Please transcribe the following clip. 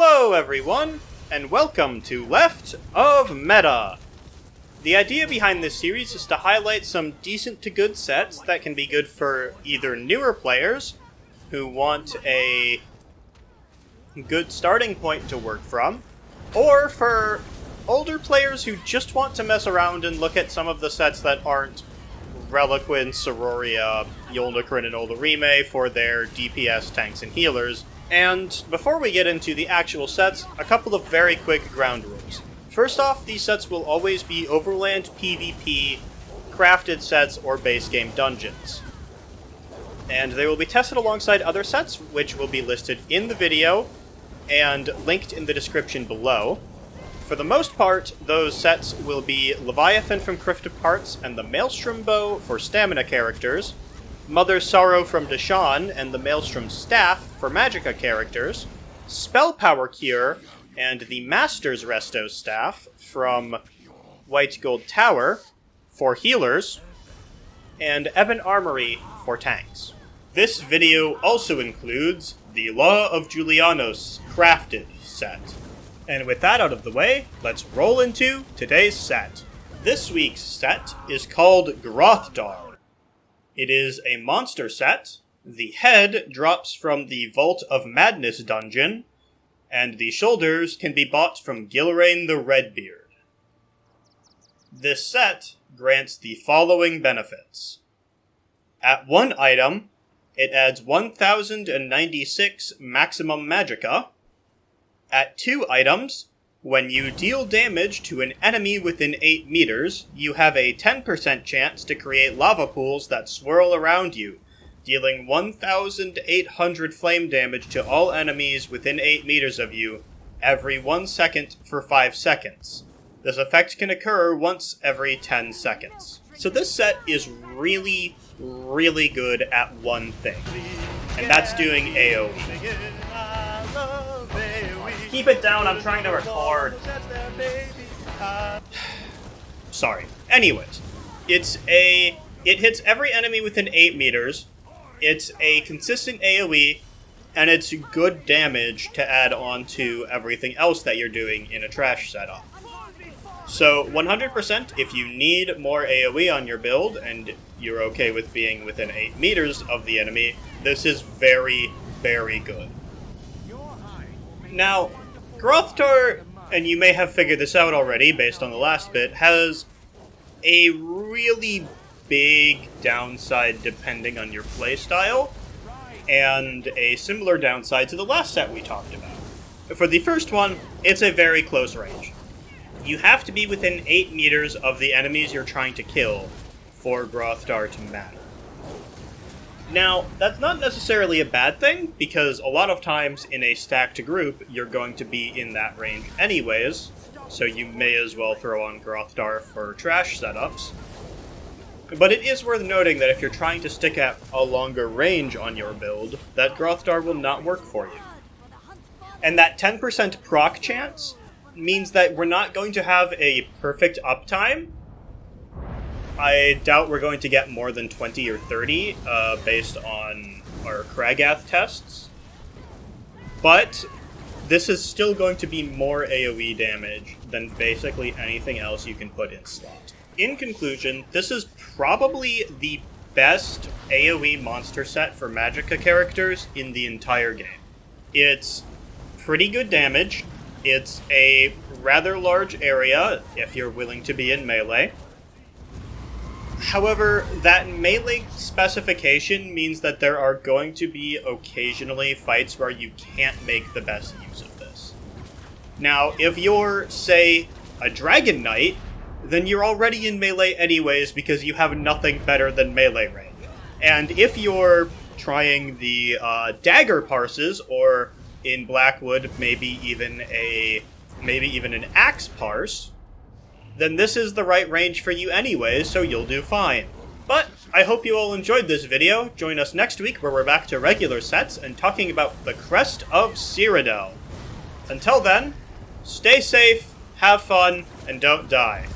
Hello everyone, and welcome to Left of Meta! The idea behind this series is to highlight some decent to good sets that can be good for either newer players who want a good starting point to work from, or for older players who just want to mess around and look at some of the sets that aren't Reliquin, Sororia, Yolnahkriin, and Olorime for their DPS tanks and healers. And before we get into the actual sets, a couple of very quick ground rules. First off, these sets will always be Overland PvP, crafted sets, or base game dungeons. And they will be tested alongside other sets, which will be listed in the video and linked in the description below. For the most part, those sets will be Leviathan from Crypt of Parts and the Maelstrom Bow for stamina characters, Mother's Sorrow from Deshawn and the Maelstrom Staff for Magicka characters, Spell Power Cure and the Master's Resto Staff from White Gold Tower for healers, and Ebon Armory for tanks. This video also includes the Law of Julianos crafted set. And with that out of the way, let's roll into today's set. This week's set is called Grothdarr. It is a monster set. The head drops from the Vault of Madness dungeon, and the shoulders can be bought from Gilrain the Redbeard. This set grants the following benefits. At one item, it adds 1096 maximum magicka. At 2 items, when you deal damage to an enemy within 8 meters, you have a 10% chance to create lava pools that swirl around you, dealing 1,800 flame damage to all enemies within 8 meters of you every 1 second for 5 seconds. This effect can occur once every 10 seconds. So this set is really, really good at one thing, and that's doing AoE. Keep it down, I'm trying to record. Sorry. Anyways, it hits every enemy within 8 meters, it's a consistent AoE, and it's good damage to add on to everything else that you're doing in a trash setup. So 100% if you need more AoE on your build, and you're okay with being within 8 meters of the enemy, this is very, very good. Now, Grothdarr, and you may have figured this out already based on the last bit, has a really big downside depending on your playstyle, and a similar downside to the last set we talked about. For the first one, it's a very close range. You have to be within 8 meters of the enemies you're trying to kill for Grothdarr to matter. Now, that's not necessarily a bad thing, because a lot of times in a stacked group, you're going to be in that range anyways, so you may as well throw on Grothdarr for trash setups. But it is worth noting that if you're trying to stick at a longer range on your build, that Grothdarr will not work for you. And that 10% proc chance means that we're not going to have a perfect uptime. I doubt we're going to get more than 20 or 30 based on our Kragath tests. But this is still going to be more AoE damage than basically anything else you can put in slot. In conclusion, this is probably the best AoE monster set for Magicka characters in the entire game. It's pretty good damage. It's a rather large area if you're willing to be in melee. However, that melee specification means that there are going to be occasionally fights where you can't make the best use of this. Now, if you're, say, a Dragon Knight, then you're already in melee anyways because you have nothing better than melee range. And if you're trying the Dagger Parses, or in Blackwood, maybe even an Axe Parse, then this is the right range for you anyways, so you'll do fine. But I hope you all enjoyed this video. Join us next week where we're back to regular sets and talking about the Crest of Cyrodiil. Until then, stay safe, have fun, and don't die.